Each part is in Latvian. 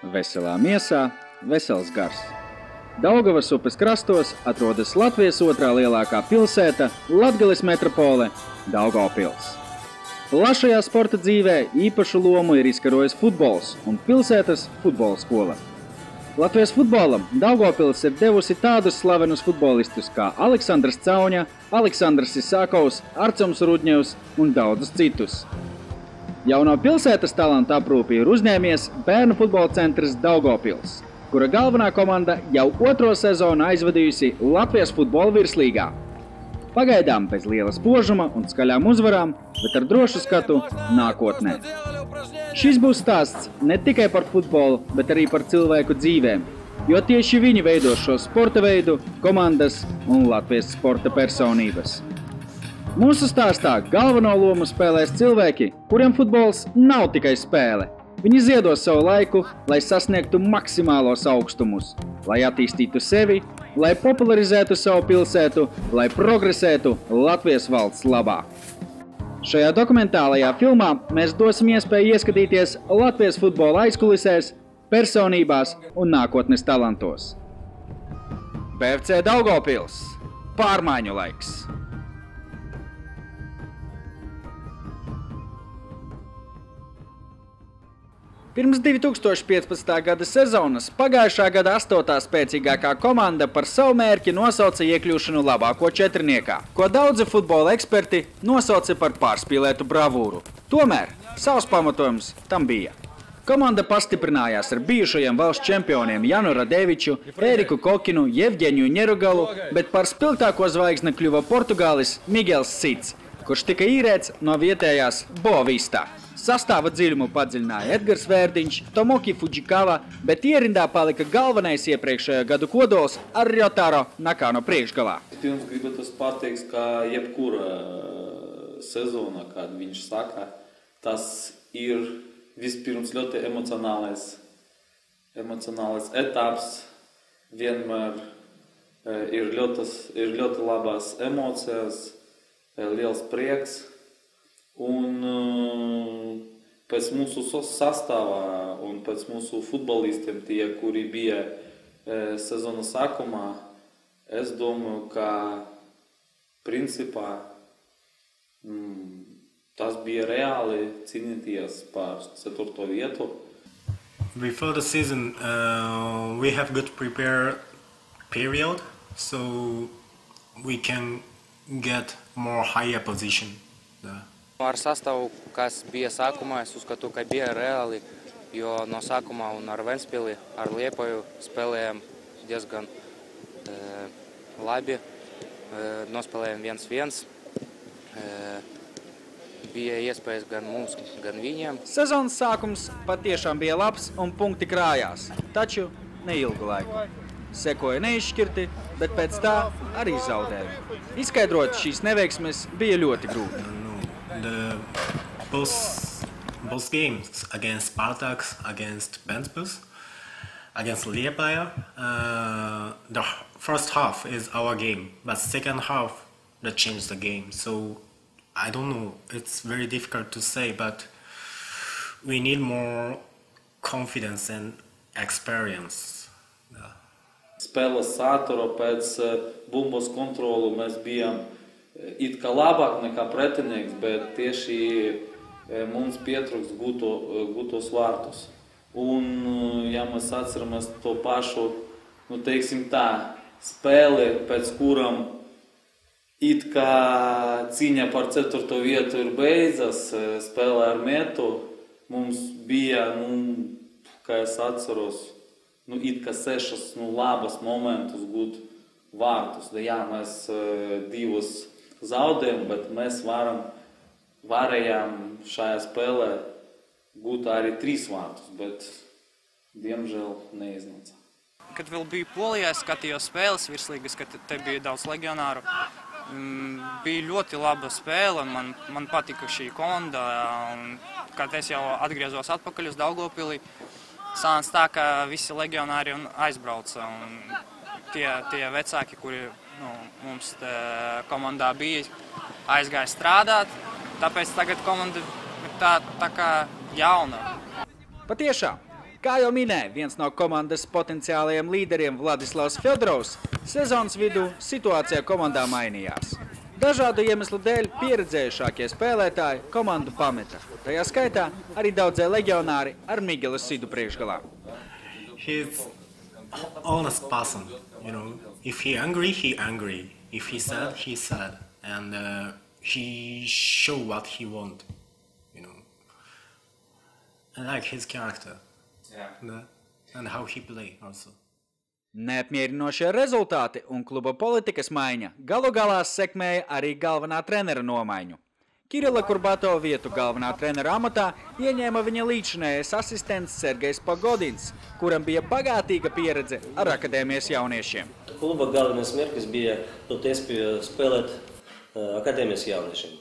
Veselā miesā, vesels gars. Daugavas upes krastos atrodas Latvijas otrā lielākā pilsēta, Latgales metropole Daugavpils. Plašajā sporta dzīvē īpašu lomu ir izkarojis futbols un pilsētas futbola skola. Latvijas futbolam Daugavpils ir devusi tādus slavenus futbolistus kā Aleksandrs Cauņa, Aleksandrs Isākovs, Arcoms Rudņevs un daudzus citus. Jauno pilsētas talantu aprūpi ir uzņēmies bērnu futbola centrs Daugavpils, kura galvenā komanda jau 2. sezonu aizvadījusi Latvijas futbola virslīgā. Pagaidām bez liela spožuma un skaļām uzvarām, bet ar drošu skatu nākotnē. Šis būs stāsts ne tikai par futbolu, bet arī par cilvēku dzīvēm, jo tieši viņi veido šo sporta veidu, komandas un Latvijas sporta personības. Mūsu stāstā galveno lomu spēlēs cilvēki, kuriem futbols nav tikai spēle. Viņi ziedo savu laiku, lai sasniegtu maksimālos augstumus, lai attīstītu sevi, lai popularizētu savu pilsētu, lai progresētu Latvijas valsts labā. Šajā dokumentālajā filmā mēs dosim iespēju ieskatīties Latvijas futbola aizkulisēs, personībās un nākotnes talantos. BFC Daugavpils. Pārmaiņu laiks. Pirms 2015. gada sezonas pagājušā gada 8. spēcīgākā komanda par savu mērķi nosauca iekļūšanu labāko četrniekā, ko daudzi futbola eksperti nosauca par pārspīlētu bravūru. Tomēr savs pamatojums tam bija. Komanda pastiprinājās ar bijušajiem valsts čempioniem Janu Radeviču, Ēriku Kokinu, Jevģeņu Ņerugalu, bet par spilgtāko zvaigzni kļuva Portugālis Miguels Cits, kurš tika īrēts no vietējās Boavistā. Sastāva dziļumu padziļināja Edgars Vērdiņš, Tomoki Fujikawa, bet ierindā palika galvenais iepriekšējā gadu kodols ar Ryotaro Nakano priekšgalā. Pirms gribētu pateikt, ka jebkura sezona, kad viņš saka, tas ir vispirms ļoti emocionālais etaps, vienmēr ir ļoti labas emocijas, liels prieks. Un pēc mūsu sastāvā un pēc mūsu futbolistiem, tie, kuri bija sezonas sākumā, es domāju, ka principā tas bija reāli cīnīties par 4. vietu. Before the season, we have good prepared period, so we can get more higher position. Ar sastāvu, kas bija sākumā, es uzskatu, ka bija reāli, jo no sākumā un ar Ventspili, ar Liepāju spēlējām diezgan labi. Nospēlējām 1-1. Bija iespējas gan mums, gan viņiem. Sezonas sākums patiešām bija labs un punkti krājās, taču neilgu laiku. Sekoja neizšķirti, bet pēc tā arī zaudējumi. Izskaidrot šīs neveiksmes bija ļoti grūti. Both games against Spartak, against Ventspils, against Liepāja, the first half is our game, but second half that changed the game. So I don't know, it's very difficult to say, but we need more confidence and experience. Spēles satura pēc bumbas kontrolu mēs bijām it kā labāk nekā pretinieks, bet tieši mums pietrūks gūtos vārtus. Un, ja mēs atceramies to pašu, teiksim tā, spēli, pēc kuram it kā cīņa par 4. vietu ir beidzas, spēlē ar metu, mums bija, kā es atceros, it kā 6 labas momentus gūt vārtus. Jā, mēs 2 zaudējām, bet mēs varējām šajā spēlē gūt arī 3 vārtus, bet diemžēl neiznāca. Kad vēl biju Polijā, skatījos spēles virslīgas, kad te bija daudz legionāru. Bija ļoti laba spēle, man patika šī komanda, un kad es jau atgriezos atpakaļ uz Daugavpili, sanāca tā, ka visi legionāri aizbrauca, un tie vecāki, kuri mums komandā bija, aizgāja strādāt, tāpēc tagad komanda ir tā kā jauna. Patiešām, Kā jau minēja viens no komandas potenciālajiem līderiem Vladislavs Fjodorovs, sezonas vidū situācijā komandā mainījās. Dažādu iemeslu dēļ pieredzējušākie spēlētāji komandu pameta. Tajā skaitā arī daudzie leģionāri ar Miguelu Sidu priekšgalā. He's honest person, you know. If he angry, he angry. If he sad, he sad. And he show what he want, you know. I like his character. Yeah. And how he play also. Neapmierinošie rezultāti un kluba politikas maiņa galu galā sekmēja arī galvenā trenera nomaiņu. Kirila Kurbatova vietu galvenā trenera amatā ieņēma viņa līdzinējais asistents Sergejs Pagodins, kuram bija bagātīga pieredze ar akadēmijas jauniešiem. Kluba galvenais mērķis bija dot iespēju spēlēt akadēmijas jauniešiem.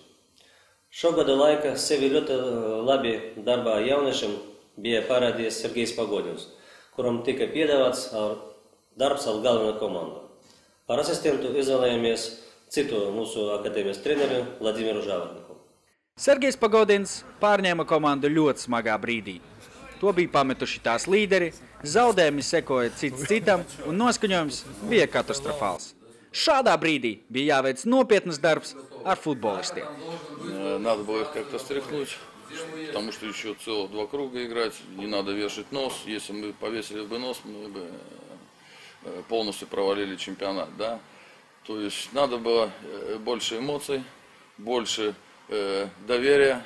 Šogada laikā sevi ļoti labi darbā jauniešiem bija parādījies Sergejs Pagodins, kuram tika piedāvāts darbs ar galveno komandu. Par asistentu izvēlējāmies citu mūsu akadēmijas treneri Vladimiru Žavarniku. Sergejs Pagodins pārņēma komandu ļoti smagā brīdī. To bija pametuši tās līderi, zaudējumi sekoja cits citam un noskaņojums bija katastrofāls. Шādā брīdī bija jāveic nopietnas darbs ar футболистiem. Надо было их как-то стряхнуть, потому что еще целых 2 круга играть, не надо вешать нос. Если мы повесили бы нос, мы бы полностью провалили чемпионат, да. То есть надо было больше эмоций, больше доверия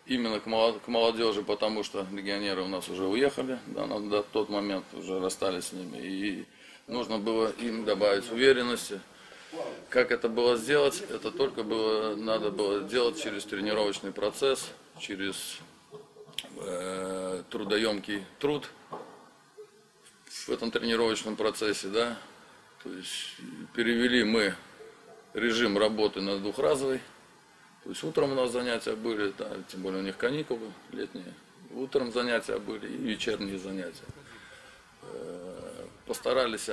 именно к молодежи, потому что легионеры у нас уже уехали, да, на тот момент уже расстались с ними, и нужно было им добавить уверенности. Как это было сделать? Это только надо было делать через тренировочный процесс, через трудоемкий труд в этом тренировочном процессе, да. То есть перевели мы режим работы на двухразовый. То есть утром у нас занятия были, да, тем более у них каникулы летние. Утром занятия были и вечерние занятия. Постарались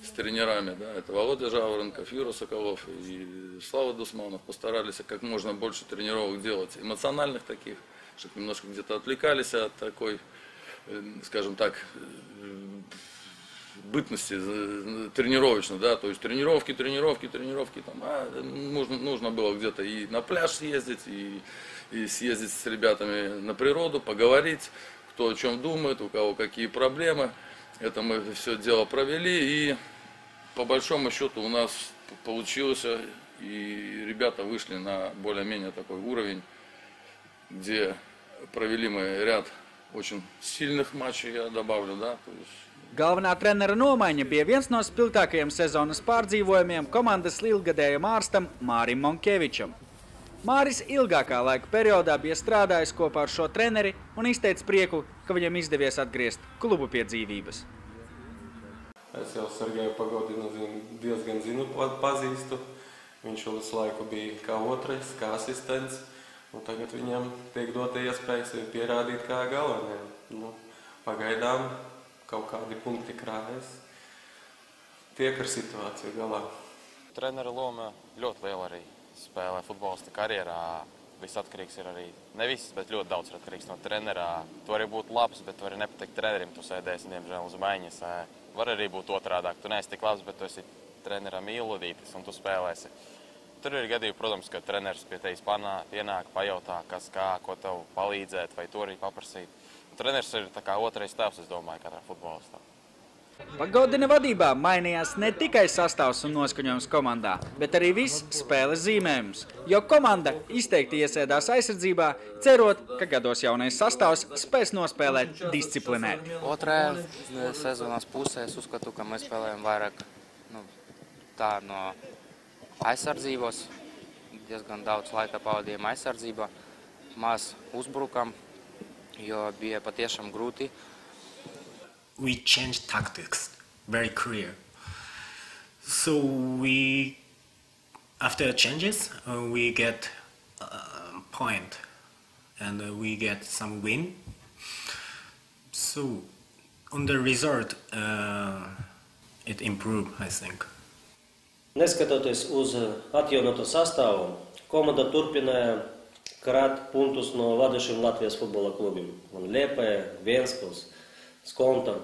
с тренерами, да, это Володя Жаворонков, Юра Соколов и Слава Дусманов, постарались как можно больше тренировок делать, эмоциональных таких, чтобы немножко где-то отвлекались от такой, скажем так, бытности тренировочной, да, то есть тренировки, там, нужно было где-то и на пляж съездить, и съездить с ребятами на природу, поговорить, кто о чем думает, у кого какие проблемы. Это мы все дело провели, и по большому счету у нас получилось, и ребята вышли на более-менее такой уровень, где провели мы ряд очень сильных матчей, я добавлю, да, то есть. Galvenā trenera nomaiņa bija viens no spilgtākajiem sezonas pārdzīvojumiem komandas ilgadējam ārstam Mārim Monkevičam. Māris ilgākā laika periodā bija strādājis kopā ar šo treneri un izteica prieku, ka viņam izdevies atgriezt klubu pie dzīvības. Es jau Sergeju Pagodinu diezgan pazīstu. Viņš visu laiku bija kā otrais, kā asistents. Un tagad viņam tiek dota iespēja sevi pierādīt kā galvenajam. Pagaidām kaut kādi punkti krājas. Tiek ar situāciju galā. Trenera loma ļoti liela arī spēlē futbolista karjerā. Viss atkarīgs ir arī, ne viss, bet ļoti daudz ir atkarīgs no trenerā. Tu vari būt labs, bet tu vari nepatikt trenerim, tu sēdēsi, diemžēl, uz maiņas. Var arī būt otrādāk, tu neesi tik labs, bet tu esi trenera mīlodītis un tu spēlēsi. Tur ir gadījumi, protams, ka treneris pie tevis pienāk, pajautā, kas kā, ko tev palīdzēt, vai to arī paprasīt. Treneris ir tā kā otrais tēvs, es domāju, katrā futbolistā. Pagodina vadībā mainījās ne tikai sastāvs un noskaņojums komandā, bet arī viss spēles zīmējums, jo komanda izteikti iesēdās aizsardzībā, cerot, ka gados jaunais sastāvs spēs nospēlēt disciplinēti. Otrajā sezonas pusē es uzskatu, ka mēs spēlējam vairāk tā no aizsardzības, diezgan daudz laika pavadījām aizsardzībā, maz uzbrukam, jo bija patiešām grūti. We changed tactics, very clear. So after changes, we get a point and we get some win. So on the result, it improved, I think. Neskatoties uz atjaunotu sastāvu, komanda turpināja krāt punktus no vadošiem Latvijas futbola klubiem. Liepaja, Ventspils, skontam.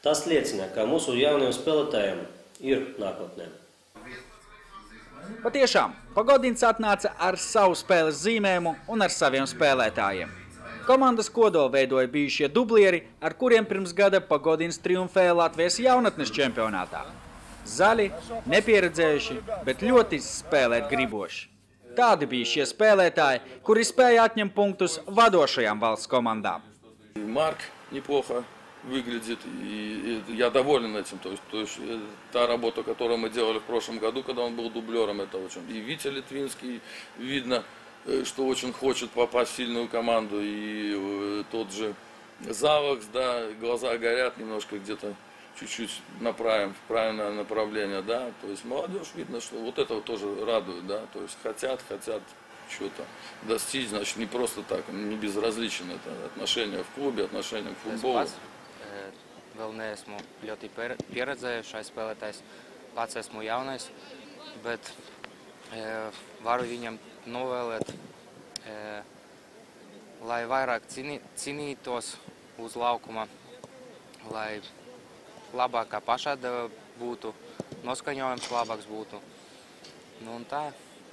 Tas liecina, ka mūsu jauniem spēlētājiem ir nākotnē. Patiešām, Pagodins atnāca ar savu spēles zīmējumu un ar saviem spēlētājiem. Komandas kodolu veidoja bijušie dublieri, ar kuriem pirms gada Pagodins triumfēja Latvijas jaunatnes čempionātā. Zaļi, nepieredzējuši, bet ļoti spēlēt griboši. Tādi bija шie spēlētāji, kuri spēja atņemt punktus vadošajām valsts командам. Марк неплохо выглядит, и я доволен этим. То есть та работа, которую мы делали в прошлом году, когда он был дублером, это очень. И Витя Литвинский, видно, что очень хочет попасть в сильную команду. И тот же Завакс, да, глаза горят, немножко где-то чуть-чуть направим в правильное направление, да. То есть молодежь, видно, что вот это тоже радует, да. То есть хотят что-то достичь, значит, не просто так, не безразлично. Это отношения в клубе, отношения к футболу. Vēl neesmu ļoti pieredzējušais spēlētājs, pats esmu jaunais, bet varu viņam novēlēt, lai vairāk cīnītos uz laukuma, lai labākā pašādeva būtu, noskaņojums labāks būtu. Nu un tā,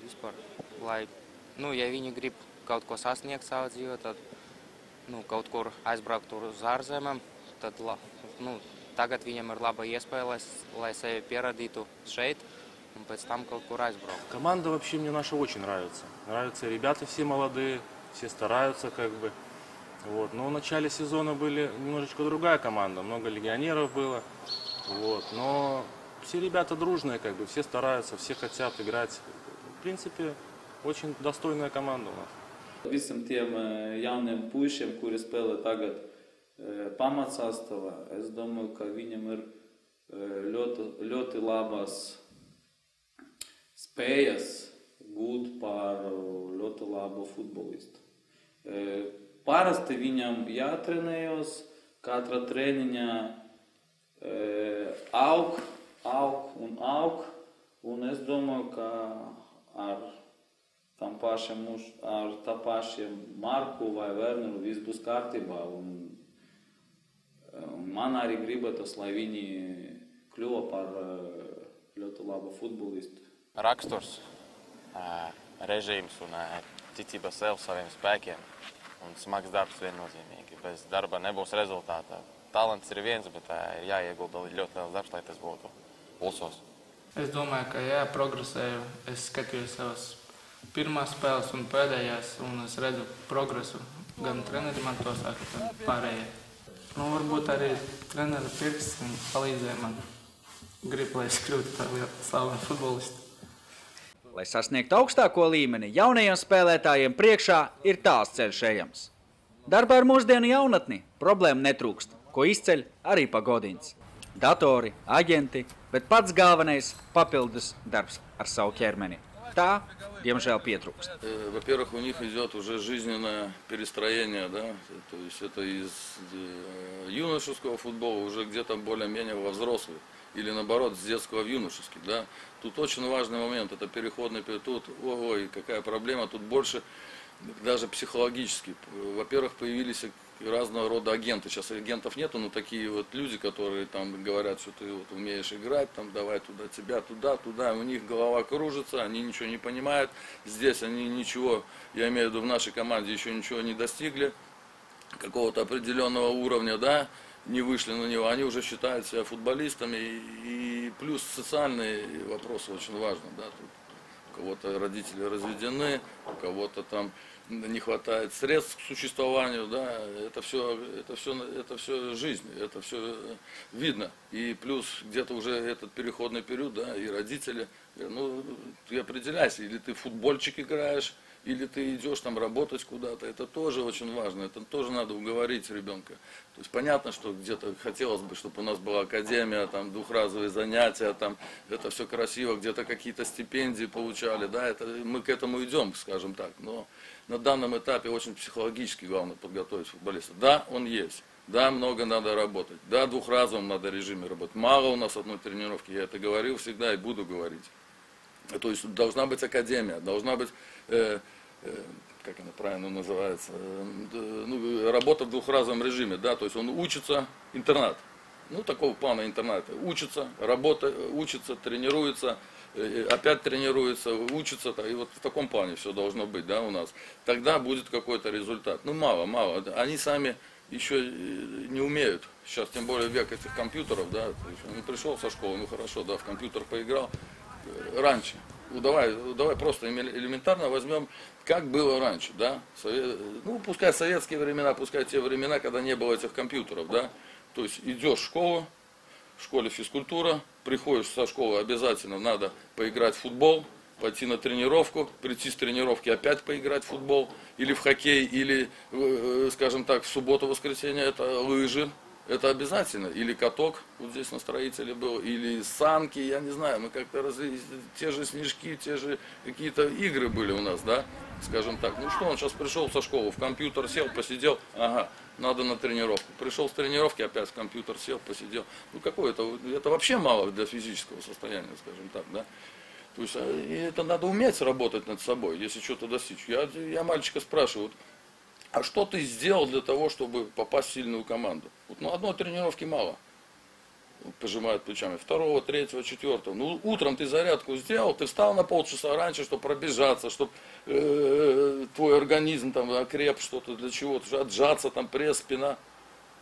vispār, lai, ja viņi grib kaut ko sasniegt savā dzīvē, tad, kaut kur aizbraukt uz ārzemēm, tad, tagad viņam ir laba iespēja, lai sevi pierādītu šeit, un pēc tam kaut kur aizbraukt. Команда вообще мне наша очень нравится. Нравятся ребята все молодые, все стараются как бы. Вот. Но в начале сезона были немножечко другая команда, много легионеров было. Вот. Но все ребята дружные, как бы, все стараются, все хотят играть. В принципе, очень достойная команда у нас. Visiem tiem jauniem puišiem, kuri spēlē tagad pamatsastāvā, es domāju, ka viņam ir ļoti labas spējas būt par ļoti labu futbolistu. Parasti viņam jātrenējos, katra treniņā aug, un es domāju, ka ar tā pašiem Marku vai Werneru viss būs kārtībā. Un man arī gribētos, lai viņi kļuva par ļoti labu futbolistu. Raksturs, režīms un ticība sev saviem spēkiem un smags darbs viennozīmīgi. Bez darba nebūs rezultātā. Talants ir viens, bet ir jāiegulda ļoti liels darbs, lai tas būtu pulsos. Es domāju, ka progresēju. Es skatījos savas pirmās spēles un pēdējās, un es redzu progresu. Gan treneri man to saka, gan pārējie. Varbūt arī trenera pirksts palīdzēja man. Gribu, lai es kļūtu par slavenu futbolistu. Lai sasniegtu augstāko līmeni, jaunajiem spēlētājiem priekšā ir tāls ceļš ejams. Darbā ar mūsdienu jaunatni problēma netrūkst, ko izceļ arī Pagodins. Datori, aģenti, bet pats galvenais papildus darbs ar savu ķermeni. Tā, diemžēl, pietrūkst. Во-первых, у них идет уже жизненное перестроение, да, то есть это из юношеского футбола уже где-то более-менее во взрослый, или наоборот, с детского в юношеский, да. Тут очень важный момент, это переходный период, тут, ой, какая проблема, тут больше даже психологически. Во-первых, появились разного рода агенты. Сейчас агентов нету, но такие вот люди, которые там говорят, что ты вот умеешь играть, там давай туда тебя, туда. У них голова кружится, они ничего не понимают. Здесь они ничего, я имею в виду в нашей команде, еще ничего не достигли, какого-то определенного уровня, да, не вышли на него. Они уже считают себя футболистами. И плюс социальные вопросы очень важны, да, тут. У кого-то родители разведены, у кого-то там не хватает средств к существованию, да, это все жизнь, это все видно. И плюс где-то уже этот переходный период, да, и родители, ты определяйся, или ты в футбольчик играешь, или ты идешь там работать куда-то, это тоже очень важно, это тоже надо уговорить ребенка. То есть понятно, что где-то хотелось бы, чтобы у нас была академия, там двухразовые занятия, там это все красиво, где-то какие-то стипендии получали, да, это, мы к этому идем, скажем так, но на данном этапе очень психологически главное подготовить футболиста. Да, он есть, да, много надо работать, да, двухразовом надо режиме работать, мало у нас одной тренировки, я это говорил всегда и буду говорить. То есть должна быть академия, должна быть как она правильно называется, ну, работа в двухразовом режиме, да, то есть он учится, интернат, ну, такого плана интерната, учится, учится, тренируется, опять тренируется, учится, и вот в таком плане все должно быть, да, у нас. Тогда будет какой-то результат. Ну, мало. Они сами еще не умеют. Сейчас, тем более, век этих компьютеров, да, он пришел со школы, ну, хорошо, да, в компьютер поиграл. Раньше. Ну, давай просто элементарно возьмем, как было раньше, да. Ну, пускай советские времена, пускай те времена, когда не было этих компьютеров, да. То есть идешь в школу, в школе физкультура, приходишь со школы, обязательно надо поиграть в футбол, пойти на тренировку, прийти с тренировки опять поиграть в футбол, или в хоккей, или, скажем так, в субботу-воскресенье это лыжи, это обязательно, или каток, вот здесь на строителе был, или санки, я не знаю, мы как-то те же снежки, те же какие-то игры были у нас, да, скажем так. Ну что, он сейчас пришел со школы, в компьютер сел, посидел, ага, надо на тренировку. Пришел с тренировки, опять в компьютер сел, посидел. Ну какое это вообще мало для физического состояния, скажем так, да. То есть это надо уметь работать над собой, если что-то достичь. Я мальчика спрашиваю, а что ты сделал для того, чтобы попасть в сильную команду? Вот, ну, одной тренировки мало. Пожимает плечами. Второго, третьего, четвертого. Ну, утром ты зарядку сделал, ты встал на полчаса раньше, чтобы пробежаться, чтобы твой организм там окреп, что-то для чего-то, отжаться, там пресс, спина.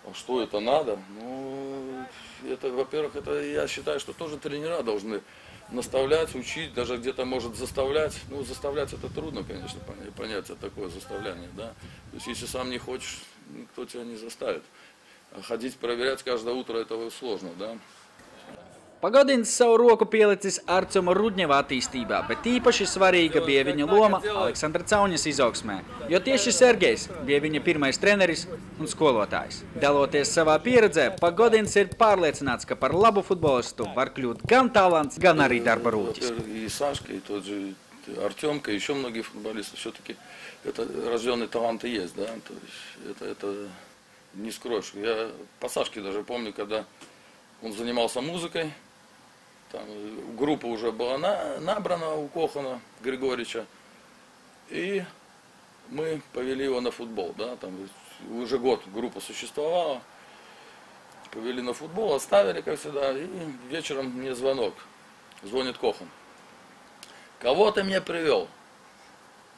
А что это надо? Ну, это, во-первых, это я считаю, что тоже тренера должны наставлять, учить, даже где-то может заставлять. Ну, заставлять это трудно, конечно, понятие такое заставляние, да. То есть, если сам не хочешь, никто тебя не заставит. А ходить проверять каждое утро, это сложно, да. Pagodins savu roku pielicis Arcuma Rudņeva attīstībā, bet īpaši svarīga bija viņa loma Aleksandra Cauņas izaugsmē, jo tieši Sergejs bija viņa pirmais treneris un skolotājs. Daloties savā pieredzē, Pagodins ir pārliecināts, ka par labu futbolistu var kļūt gan talants, gan arī darba rūķis. И Сашка, и тот же Артемка, и еще многие футболисты, все-таки это рожденные таланты есть, да, то есть это не скроешь. Я по Сашке даже помню, когда он занимался музыкой, там группа уже была набрана у Кохана Григорьевича, и мы повели его на футбол, да, там уже год группа существовала, повели на футбол, оставили, как всегда, и вечером мне звонок, звонит Кохан. Кого ты мне привел?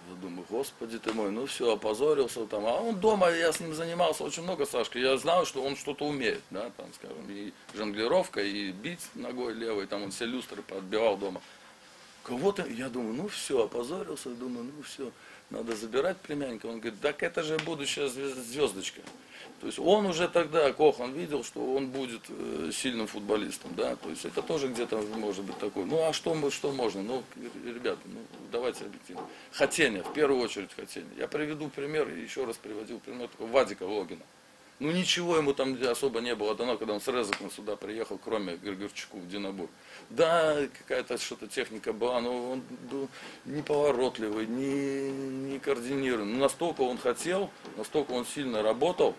Я думаю, господи ты мой, ну все, опозорился там. А он дома, я с ним занимался очень много, Сашка. Я знал, что он что-то умеет, да, там, скажем, и жонглировка, и бить ногой левой, там он все люстры подбивал дома. Кого-то, я думаю, ну все, опозорился, думаю, ну все, надо забирать племянника. Он говорит, так это же будущая звездочка. То есть он уже тогда, Кохан, видел, что он будет сильным футболистом, да, то есть это тоже где-то может быть такое. Ну а что можно? Ну, ребята, ну давайте объективно. Хотение, в первую очередь хотение. Я приведу пример, и еще раз приводил пример такого Вадика Логина. Ну ничего ему там особо не было дано, когда он с Резаком сюда приехал, кроме Григорчуку в Динабур. Да, какая-то что-то техника была, но он был неповоротливый, не координированный. Но настолько он хотел, настолько он сильно работал,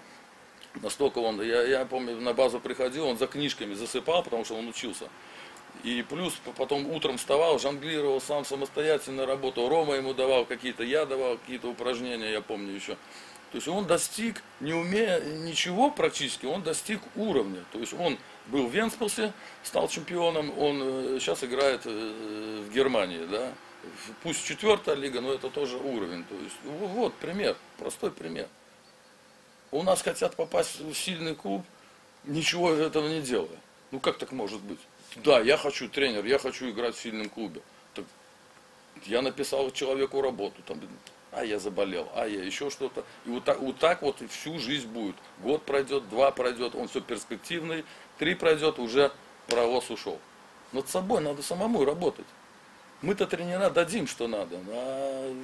настолько он, я помню, на базу приходил, он за книжками засыпал, потому что он учился. И плюс потом утром вставал, жонглировал сам самостоятельно работал. Рома ему давал какие-то, я давал какие-то упражнения, я помню еще. То есть он достиг, не умея ничего практически, он достиг уровня. То есть он был в Вентспилсе, стал чемпионом, он сейчас играет в Германии, да. Пусть 4-я лига, но это тоже уровень. То есть вот пример, простой пример. У нас хотят попасть в сильный клуб, ничего этого не делая. Ну как так может быть? Да, я хочу тренер, я хочу играть в сильном клубе. Так, я написал человеку работу, там, а я заболел, а я еще что-то. И вот так вот и всю жизнь будет. Год пройдет, 2 пройдет, он все перспективный, 3 пройдет, уже паровоз ушел. Над собой надо самому работать. Мы-то тренера дадим, что надо, а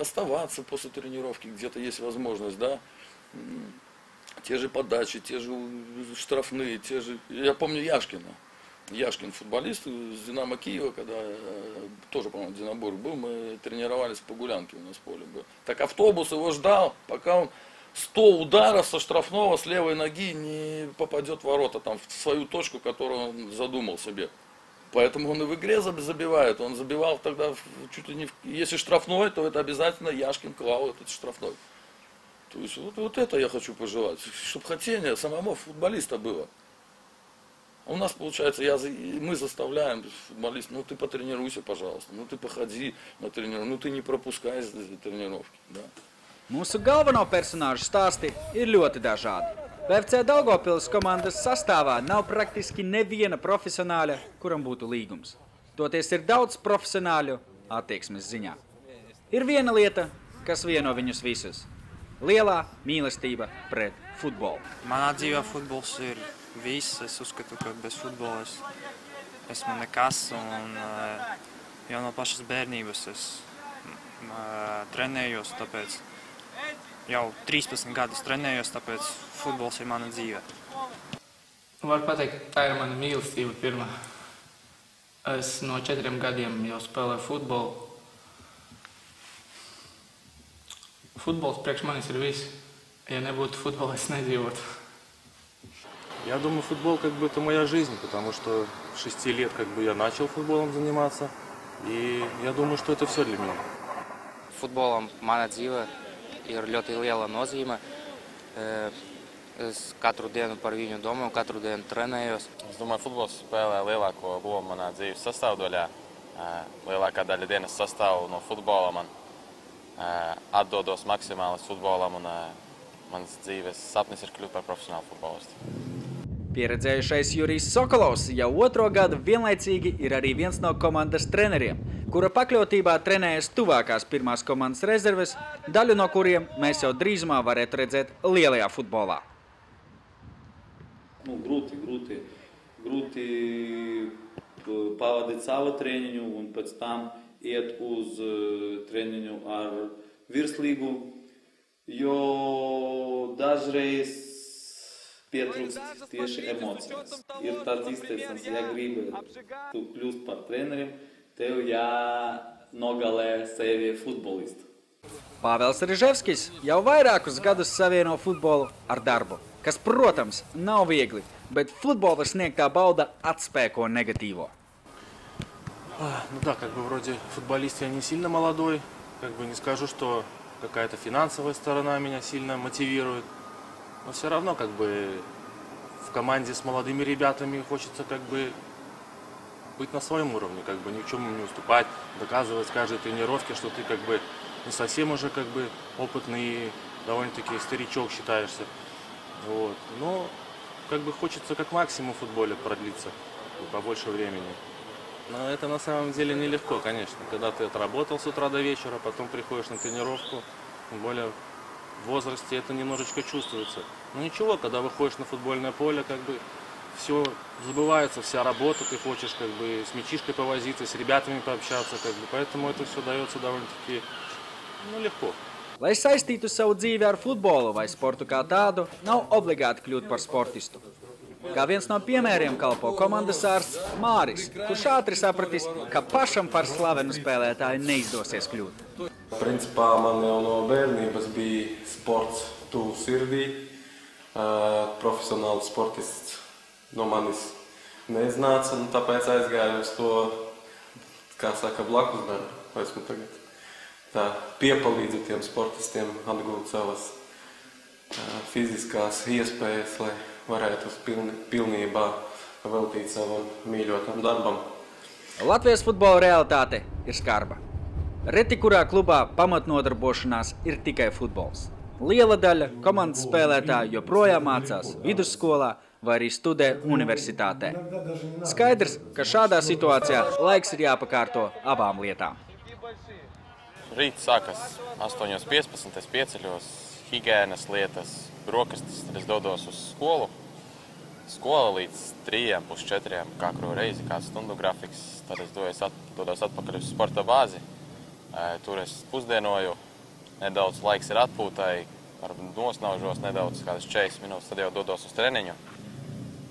оставаться после тренировки, где-то есть возможность, да. Те же подачи, те же штрафные, те же... Я помню Яшкина. Яшкин футболист с Динамо Киева, когда тоже, по-моему, Динабур был, мы тренировались по гулянке у нас в поле было. Так автобус его ждал, пока он 100 ударов со штрафного с левой ноги не попадет в ворота, там, в свою точку, которую он задумал себе. Поэтому он и в игре забивает. Он забивал тогда чуть ли не... Если штрафной, то это обязательно Яшкин клал этот штрафной. То есть вот это я хочу пожелать. Чтобы хотение самому футболиста было. У нас, получается, мы заставляем футболиста, ну ты потренируйся, пожалуйста, ну ты походи на тренировку, ну ты не пропускай тренировки. Да. Mūsu galveno personāžu stāsti ir ļoti dažādi. PFC Daugavpils komandas sastāvā nav praktiski neviena profesionāļa, kuram būtu līgums. Toties ir daudz profesionāļu attieksmes ziņā. Ir viena lieta, kas vieno viņus visus – lielā mīlestība pret futbolu. Manā dzīvē futbols ir viss. Es uzskatu, ka bez futbola es esmu nekas. Un jau no pašas bērnības es trenējos, tāpēc jau 13 gadus trenējos, tāpēc futbols ir mana dzīve. Var pateikt, tā ir mana mīlestība pirmā. Es no 4 gadiem jau spēlēju futbolu. Futbols priekš manis ir viss. Ja nebūtu futbola, es nedzīvotu. Я думаю, футбол как бы это моя жизнь, потому что с 6 лет как бы я начал футболом заниматься. И я думаю, что это все для меня. Futbolam mana dzīve ir ļoti liela nozīme. Es katru dienu par viņu domāju, katru dienu trenējos. Es domāju, futbols spēlē lielāko lomu manā dzīves sastāvdaļā. Lielākā daļa dienas sastāv no futbola. Man atdodos maksimāli futbolam un mans dzīves sapnis ir kļūt par profesionālu futbolistu. Pieredzējušais Jurijs Sokolovs jau 2. gadu vienlaicīgi ir arī viens no komandas treneriem, kura pakļautībā trenējas tuvākās pirmās komandas rezerves, daļu no kuriem mēs jau drīzumā varētu redzēt lielajā futbolā. Grūti pavadīt savu treniņu un pēc tam iet uz treniņu ar virslīgu, jo dažreiz pietrūkst tieši emocijas. Ir tāds izteiciens, ja gribi tu kļūst par trenerim, tev jānogalē sevi futbolistu. Pāvels Riževskis jau vairākus gadus savieno futbolu ar darbu, kas, protams, nav viegli, bet futbola sniegtā bauda atspēko negatīvo. Ну да, как бы вроде футболист я не сильно молодой, как бы не скажу, что какая-то финансовая сторона меня сильно мотивирует. Но все равно как бы в команде с молодыми ребятами хочется как бы быть на своем уровне, как бы ни в чем не уступать, доказывать с каждой тренировки, что ты как бы не совсем уже как бы опытный и довольно-таки старичок считаешься. Вот. Но как бы хочется как максимум в футболе продлиться, побольше времени. Но это на самом деле нелегко, конечно. Когда ты отработал с утра до вечера, потом приходишь на тренировку, тем более в возрасте это немножечко чувствуется. Но ничего, когда выходишь на футбольное поле, как бы все забывается, вся работа, ты хочешь как бы с мячишкой повозиться, с ребятами пообщаться, как бы, поэтому это все дается довольно-таки легко. Lai saistītu savu dzīvi ar futbolu vai sportu kā tādu, nav obligāti kļūt par sportistu. Kā viens no piemēriem kalpo komandas ārsts Māris, kurš ātri sapratis, ka pašam par slavenu spēlētāju neizdosies kļūt. Principā man jau no bērnības bija sports tuvu sirdī. Profesionāls sportists no manis neiznāca, un tāpēc aizgāju uz to, kā saka, blakus darbu. Esmu tagad tā piepalīdzu tiem sportistiem atgūt savas fiziskās iespējas, lai varētu pilnībā veltīt savam mīļotam darbam. Latvijas futbola realitāte ir skarba. Reti kurā klubā pamatnodarbošanās ir tikai futbols. Liela daļa komandas spēlētāju joprojām mācās vidusskolā vai arī studē universitātē. Skaidrs, ka šādā situācijā laiks ir jāpakārto abām lietām. Rīts sākas 8:15, es pieceļos, higienas lietas, brokastis, tad es dodos uz skolu. Skola līdz 3:30, katru reizi, kāds stundu grafiks, tad es dodos atpakaļ uz sporta bāzi. Tur es pusdienoju, nedaudz laiks ir atpūtai, nosnaužos nedaudz, kādas 40 minūtes, tad jau dodos uz treniņu.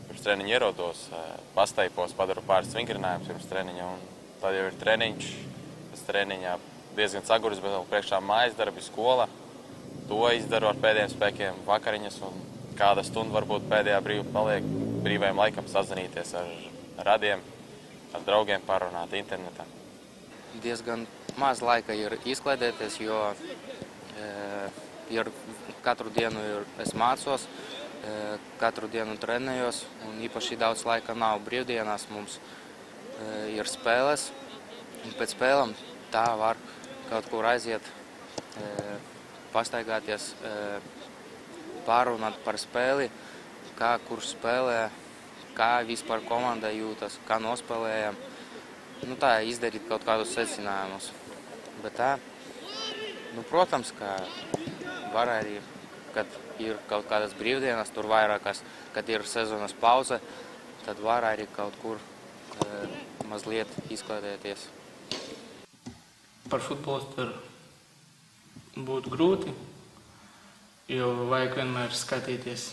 Pirms treniņa ierodos, pastaipos, padaru pāris vingrinājumus pirms treniņa, un tad jau ir treniņš. Pēc treniņā diezgan saguris, bet vēl priekšā mājas darbi, skola. To izdaru ar pēdējiem spēkiem vakariņas, un kāda stunda varbūt pēdējā brīvajam laikam sazvanīties ar radiem, ar draugiem parunāt internetā. Diezgan maz laika ir izklaidēties, jo katru dienu es mācos, katru dienu trenējos, un īpaši daudz laika nav brīvdienās. Mums ir spēles, un pēc spēlēm tā var kaut kur aiziet, pastaigāties, pārunāt par spēli, kā kurš spēlē, kā vispār komanda jūtas, kā nospēlējam. Nu, tā izdarīt kaut kādus secinājumus. Bet tā, nu, protams, ka var arī, kad ir kaut kādas brīvdienas, tur vairākas, kad ir sezonas pauze, tad var arī kaut kur mazliet izklaidēties. Par futbolistu būtu grūti, jo vajag vienmēr skatīties,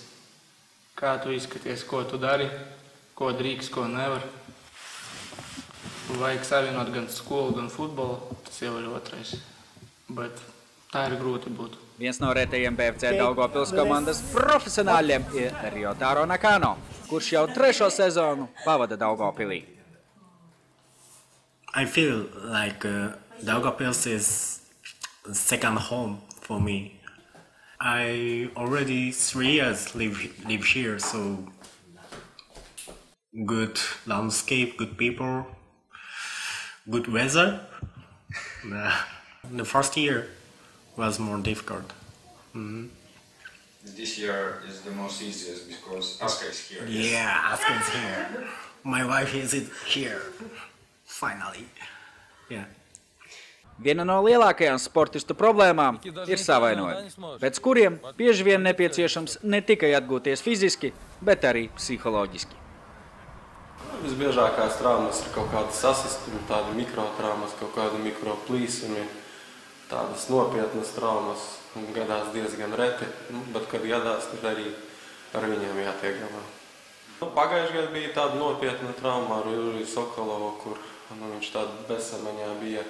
kā tu izskaties, ko tu dari, ko drīkst, ko nevar. Vajag savienot gan skolu, gan futbolu, tas jau ir otrais, bet tā ir grūti būt. Viens no retējiem BFC Daugavpils komandas profesionāļiem ir Ryotaro Nakano, kurš jau 3. sezonu pavada Daugavpilī. I feel like Daugavpils is second home for me. I already 3 years live here, so good landscape, good people, good weather. The first year was more difficult. This year is the most easiest because Aska is here. Yeah, Aska is here. My wife is here. Finally. Yeah. Viena no lielākajām sportistu problēmām ir savainojumi, pēc kuriem bieži vien nepieciešams ne tikai atgūties fiziski, bet arī psiholoģiski. Visbiežākās traumas ir kaut kādas sasistumi, tādi mikrotraumas, kaut kādi mikroplīsumi, tādas nopietnas traumas gadās diezgan reti, bet kad gadās, tad arī ar viņiem jātiek galā. Pagājušajā gadā bija tāda nopietna trauma ar Juriju Sokolovu, kur viņš tāda bezsamaņā bija.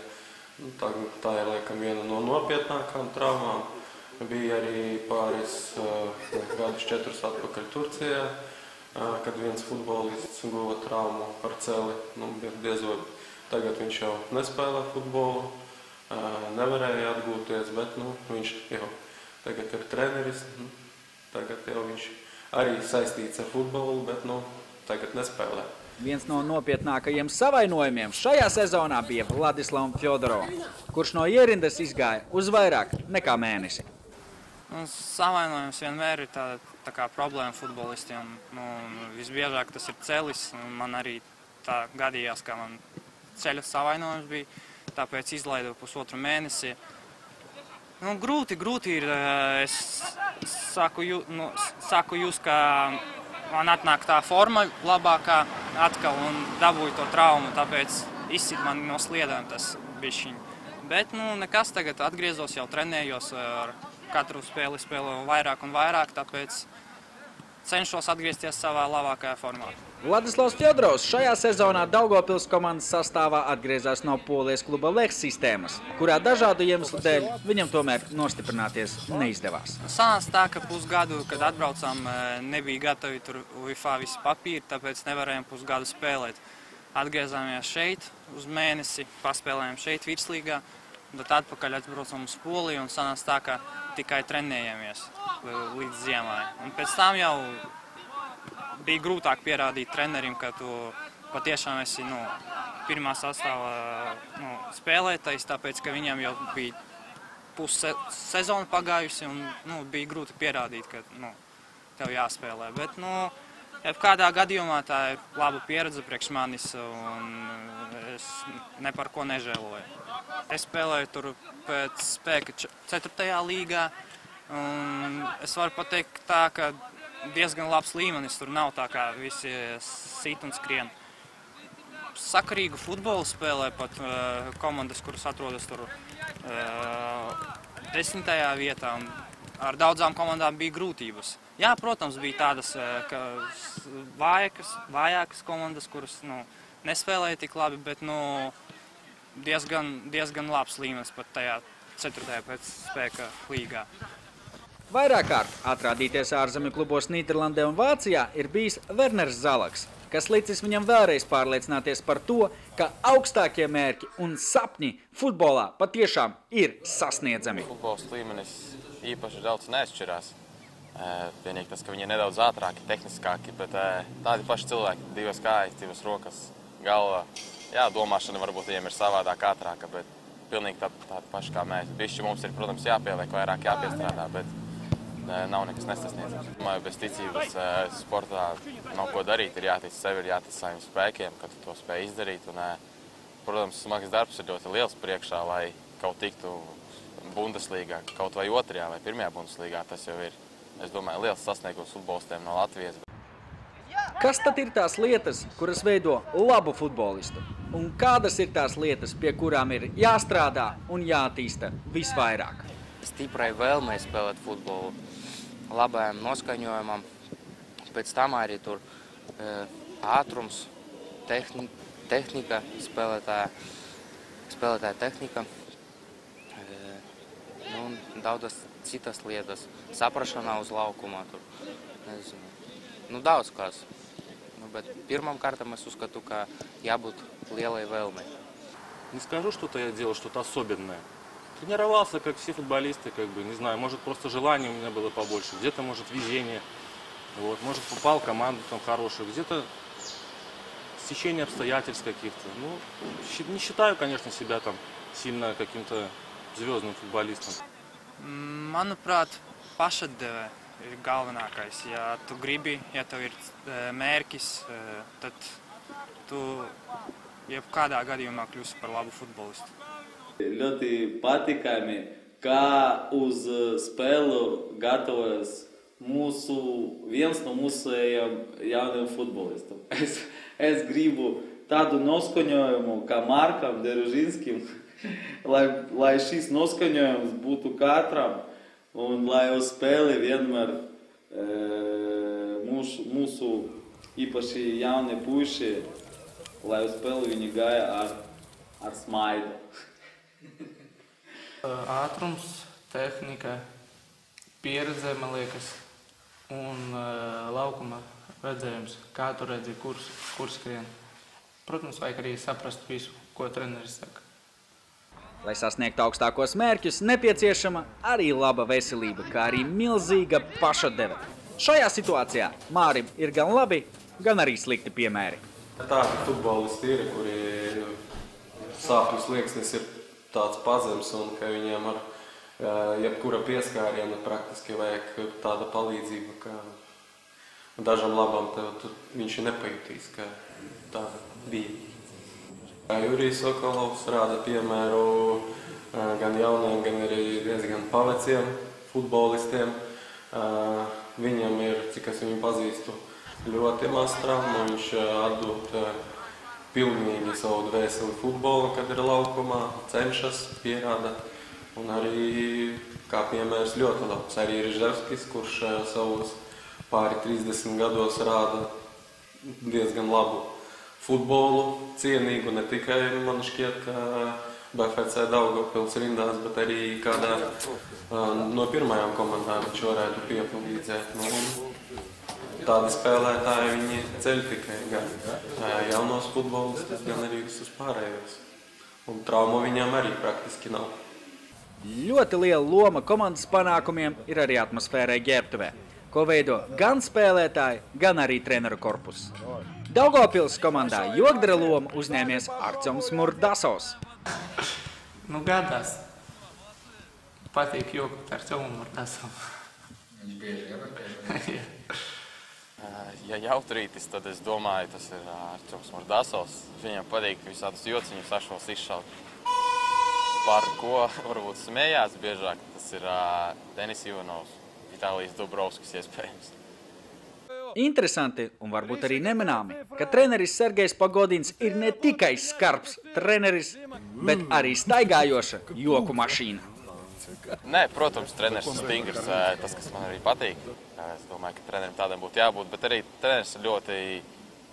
Tā ir laikam viena no nopietnākām traumām. Bija arī pāris gadus 4 atpakaļ Turcijā, kad viens futbolists guva traumu par celi. Tagad viņš jau nespēlē futbolu, nevarēja atgūties, bet viņš jau tagad ir treneris. Tagad jau viņš arī saistīts ar futbolu, bet tagad nespēlē. Viens no nopietnākajiem savainojumiem šajā sezonā bija Vladislavam Fjodorovam, kurš no ierindas izgāja uz vairāk nekā mēnesi. Savainojums vienmēr ir tā kā problēma futbolistiem. Visbiežāk tas ir celis. Man arī tā gadījās, ka man ceļa savainojums bija, tāpēc izlaidu 1,5 mēnesi. Grūti ir. Es saku jūs, ka man atnāk tā forma labākā atkal un dabūju to traumu, tāpēc izsit man no sliedēm tas bišķiņ. Bet nekas, tagad atgriezos, jau trenējos, ar katru spēli spēlu vairāk un vairāk, tāpēc cenšos atgriezties savā labākajā formā. Vladislavs Fjodorovs šajā sezonā Daugavpils komandas sastāvā atgriezās no Polijas kluba Lech sistēmas, kurā dažādu iemeslu dēļ viņam tomēr nostiprināties neizdevās. Sanāca tā, ka pusgadu, kad atbraucām, nebija gatavi tur UEFA visi papīri, tāpēc nevarējām pusgadu spēlēt. Atgriezāmies šeit uz mēnesi, paspēlējām šeit virslīgā, tad atpakaļ atbraucām uz Poliju un sanāca tā, ka tikai trenējamies līdz ziemai. Un pēc tam jau bija grūtāk pierādīt trenerim, ka tu patiešām esi pirmā sastāvā spēlētais, tāpēc, ka viņam jau bija pussezona pagājusi un bija grūti pierādīt, ka tev jāspēlē. Bet, jebkādā gadījumā tā ir laba pieredze priekš manis un es ne par ko nežēloju. Es spēlēju tur pēc spēka 4. līgā un es varu pateikt tā, ka diezgan labs līmenis, tur nav tā kā visi sit un skrien. Sakarīgu futbolu spēlē pat komandas, kuras atrodas tur 10. vietā, un ar daudzām komandām bija grūtības. Jā, protams, bija tādas vājākas komandas, kuras nespēlēja tik labi, bet diezgan labs līmenis pat tajā 4. pēc spēka līgā. Vairāk kārt atrādīties ārzemju klubos Nīderlandē un Vācijā ir bijis Werners Zalaks, kas licis viņam vēlreiz pārliecināties par to, ka augstākie mērķi un sapņi futbolā patiešām ir sasniedzami. Futbols līmenis īpaši daudz neatšķirās. Vienīgi tas, ka viņi ir nedaudz ātrāki, tehniskāki, bet tādi paši cilvēki, 2 kājas, 2 rokas, galva. Jā, domāšana varbūt viņiem ir savādāk ātrāka, bet pilnīgi tādi paši kā mēs. Bišķi mums ir, protams, jāpieliek, vairāk jāpiestrādā, bet nav nekas nesasniedzams. Domāju, bez ticības sportā nav ko darīt, ir jātic sevi, ir jātic saviem spēkiem, ka tu to spēj izdarīt. Un, protams, smags darbs ir ļoti liels priekšā, lai kaut tiktu Bundeslīgā, kaut vai 2. vai 1. Bundeslīgā. Tas jau ir, es domāju, liels sasniegums futbolistiem no Latvijas. Kas tad ir tās lietas, kuras veido labu futbolistu? Un kādas ir tās lietas, pie kurām ir jāstrādā un jātīsta visvairāk? Stiprai vēlmei spēlēt futbolu, labajam noskaņojumam, pēc tam arī tur ātrums, tehnika, spēlētāja tehnika, un daudzas citas lietas, saprašanā uz laukumā, tur, nezinu, daudz kas. Bet pirmām kārtām es uzskatu, ka jābūt lielai vēlmei. Не скажу, что-то я делал что-то особенное. Тренировался, как все футболисты, как бы, не знаю, может, просто желание у меня было побольше, где-то, может, везение, вот, может, попал в команду там хорошую, где-то стечение обстоятельств каких-то. Ну, не считаю, конечно, себя там сильно каким-то звездным футболистом. Manuprāt, pašatdeve ir galvenākais. Ja tu gribi, ja tev ir mērķis, tad tu jebkādā gadījumā kļūsi par labu futbolistu. Ļoti patīkami, kā uz spēlu gatavojas viens no mūsējiem jauniem futbolistiem. Es gribu tādu noskaņojumu kā Markam Deružinskim, lai šis noskaņojums būtu katram un lai uz spēli vienmēr mūsu īpaši jaunie puiši, lai uz spēli viņi gāja ar smaidu. Ātrums, tehnika, pieredze, man liekas, un laukuma redzējums, kā tu redzi, kur skrien. Protams, vajag arī saprast visu, ko treneris saka. Lai sasniegtu augstākos mērķus, nepieciešama arī laba veselība, kā arī milzīga pašatdeve. Šajā situācijā Mārim ir gan labi, gan arī slikti piemēri. Tādi futbolisti ir, kuri sāpju slieksnis ir tāds pazems un ka viņiem ar jebkura pieskāriena praktiski vajag tāda palīdzība, ka dažam labam viņš nepajutīs, ka tāda bija. Jurijs Sokolovs rāda piemēru gan jauniem, gan arī diezgan paveciem futbolistiem. Viņam ir, cik es viņu pazīstu, ļoti maz traumu. Viņš atdod pilnīgi savu dvēseli futbolu, kad ir laukumā, cenšas, pierāda. Un arī, kā piemērs, ļoti labs. Arī Riževskis, kurš savus pāri 30 gados rāda diezgan labu futbolu, cienīgu, ne tikai man šķiet, ka BFC Daugavpils rindās, bet arī kādā no pirmajām komandām viņš varētu piepalīdzēt. Tādi spēlētāji viņi ceļ tikai gan jaunos futbolistus, gan arī visus pārējos. Un traumu viņam arī praktiski nav. Ļoti liela loma komandas panākumiem ir arī atmosfērai ģērbtuvē, ko veido gan spēlētāji, gan arī treneru korpus. Daugavpils komandā jokdara lomu uzņēmies Artjoms Murdasovs. Gadās. Patīk jokot Artjomam Murdasovam. Viņš bieži jāpēc. Ja jautrītis, tad es domāju, tas ir Artjoms Murdasovs. Viņam patīk visādus jociņus sašos izšaut. Par ko varbūt smējās biežāk, tas ir Denis Ivanovs, Vitālijs Dubrovskis iespējams. Interesanti un varbūt arī nemanāmi, ka treneris Sergejs Pagodins ir ne tikai skarbs treneris, bet arī staigājoša joku mašīna. Nē, protams, treneris ir stingrs, tas, kas man arī patīk. Es domāju, ka trenerim tādam būtu jābūt, bet arī treneris ir ļoti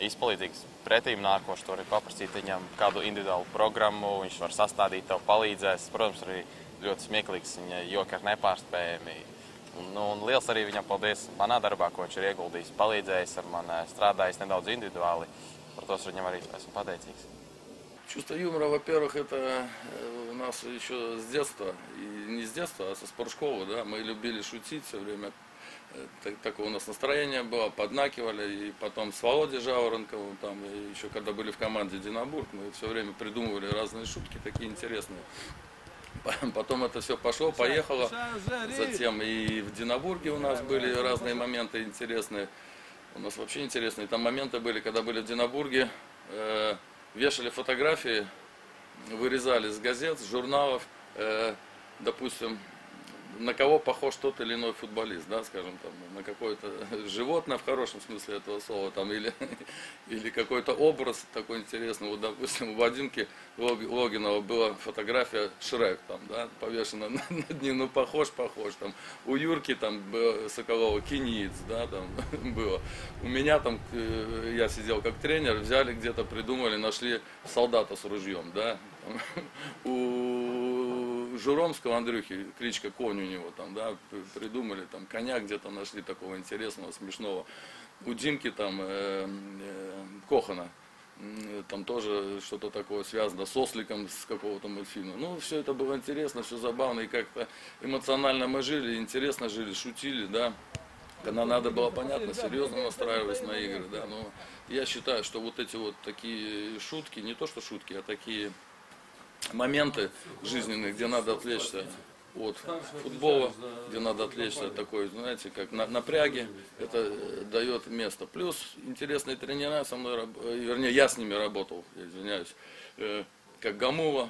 izpalīdzīgs pretīm nākoši. To arī paprasīt viņam kādu individuālu programmu, viņš var sastādīt, tev palīdzēs. Protams, arī ļoti smieklīgs, viņa joki ar nepārspējami. Un liels arī viņam paldies manā darbā, ko viņš ir ieguldījis, palīdzējis ar mani, strādājis nedaudz individuāli. Par to viņam arī esmu pateicīgs. Чувство юмора, во-первых, это у нас еще с детства. И не с детства, а со спортшколы. Да? Мы любили шутить все время. Такое у нас настроение было, поднакивали. И потом с Володей Жаворонковым, там, еще когда были в команде «Динабург», мы все время придумывали разные шутки такие интересные. Потом это все пошло, поехало. Затем и в Динабурге у нас были разные моменты интересные. У нас вообще интересные. Там моменты были, когда были в Динабурге, вешали фотографии, вырезали с газет, с журналов, допустим, на кого похож тот или иной футболист, да, скажем, там, на какое-то животное в хорошем смысле этого слова, там, или какой-то образ такой интересный. Вот, допустим, у Вадимки Логинова была фотография Шрек, там, да, повешена над ним, ну, похож, там, у Юрки, там, Соколова Киниец, да, там, было. У меня, там, я сидел как тренер, взяли где-то, придумали, нашли солдата с ружьем, да, у Журомского Андрюхи, кличка Конь у него, там, да, придумали, там, коня где-то нашли такого интересного, смешного. У Димки, там, Кохана, там тоже что-то такое связано с осликом с какого-то мультфильма. Ну, все это было интересно, все забавно, и как-то эмоционально мы жили, интересно жили, шутили, да. Когда надо было, понятно, серьезно настраивались на игры, да. Но я считаю, что вот эти вот такие шутки, не то что шутки, а такие моменты жизненные, где надо отвлечься от футбола, где надо отвлечься от такой, знаете, как напряги, это дает место. Плюс интересные тренера со мной, вернее, я с ними работал, я извиняюсь, как Гамула,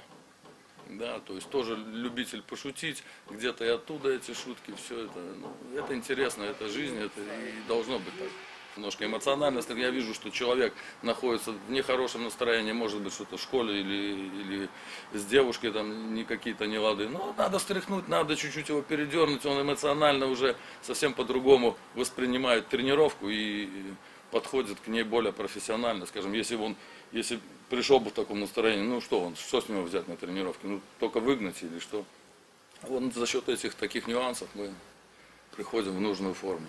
да, то есть тоже любитель пошутить, где-то и оттуда эти шутки, все это, ну, это интересно, это жизнь, это и должно быть так. Немножко эмоциональность, я вижу, что человек находится в нехорошем настроении, может быть, что-то в школе или с девушкой там не какие-то нелады. Но надо встряхнуть, надо чуть-чуть его передернуть, он эмоционально уже совсем по-другому воспринимает тренировку и подходит к ней более профессионально. Скажем, если пришел бы в таком настроении, ну что с него взять на тренировке? Ну только выгнать или что? Вот за счет этих таких нюансов мы приходим в нужную форму.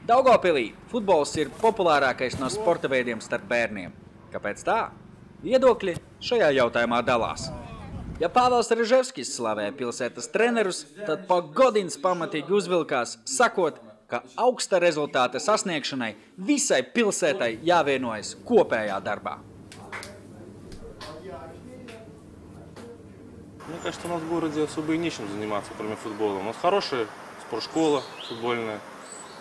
Daugavpilī futbols ir populārākais no sporta veidiem starp bērniem. Kāpēc tā? Viedokļi šajā jautājumā dalās. Ja Pāvils Reževskis slavē pilsētas trenerus, tad Pogodins pamatīgi uzvilkās, sakot, ka augsta rezultāta sasniegšanai visai pilsētai jāvienojas kopējā darbā. Мне кажется, у нас в городе особо и нечем заниматься, кроме футбола. У нас хорошая спортшкола футбольная.